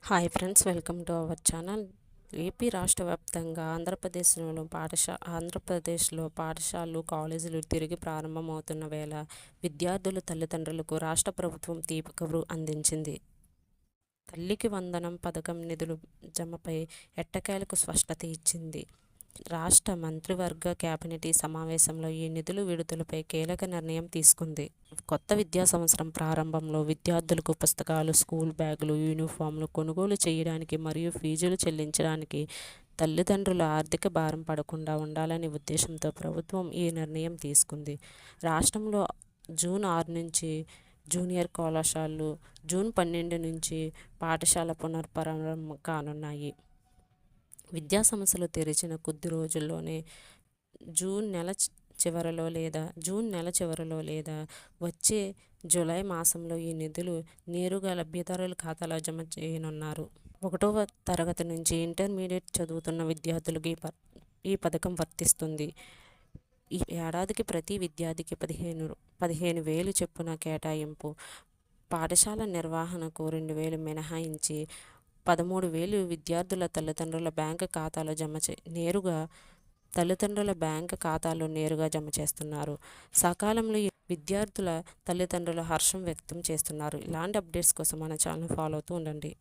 Hi friends, welcome to our channel. AP రాష్ట్ర వ్యాప్తంగా ఆంధ్రప్రదేశ్లో పాఠశాలలు, కాలేజీలు తిరిగి ప్రారంభమవుతున్న వేళ విద్యార్థుల తల్లిదండ్రులకు రాష్ట్ర ప్రభుత్వం తీపి కబురు అందించింది. తల్లికి వందనం పథకం నిధులు జమపై ఎట్టకేలకు స్పష్టత ఇచ్చింది. రాష్ట్ర మంత్రివర్గ కేబినెట్ సమావేశంలో ఈ నిధుల విడుదలపై కీలక నిర్ణయం తీసుకుంది. కొత్త విద్యా సంవత్సరం ప్రారంభంలో విద్యార్థులకు పుస్తకాలు, స్కూల్ బ్యాగులు, యూనిఫామ్లు కొనుగోలు చేయడానికి మరియు ఫీజులు చెల్లించడానికి తల్లిదండ్రుల ఆర్థిక భారం పడకుండా ఉండాలనే ఉద్దేశంతో ప్రభుత్వం ఈ నిర్ణయం తీసుకుంది. రాష్ట్రంలో జూన్ 6 నుంచి జూనియర్ కళాశాలలు, జూన్ 12 నుంచి పాఠశాల పునఃప్రారంభం కానున్నాయి. విద్యా సంస్థలు తెరిచిన కొద్ది రోజుల్లోనే జూన్ నెల చివరిలో లేదా వచ్చే జూలై మాసంలో ఈ నిధులు నేరుగా లబ్ధిదారుల ఖాతాలో జమ చేయనున్నారు. 1వ తరగతి నుంచి ఇంటర్మీడియట్ చదువుతున్న విద్యార్థులకు ఈ పథకం వర్తిస్తుంది. ఈ ఏడాదికి ప్రతి విద్యార్థికి 15,000 చొప్పున కేటాయింపు. పాఠశాల నిర్వహణకు 2,000 మినహాయించి 13,000 విద్యార్థుల తల్లిదండ్రుల బ్యాంకు ఖాతాలో నేరుగా తల్లిదండ్రుల బ్యాంకు ఖాతాలో నేరుగా జమ చేస్తున్నారు. సకాలంలో విద్యార్థుల తల్లిదండ్రుల హర్షం వ్యక్తం చేస్తున్నారు. ఇలాంటి అప్డేట్స్ కోసం మన ఛానల్ ఫాలో అవుతూ ఉండండి.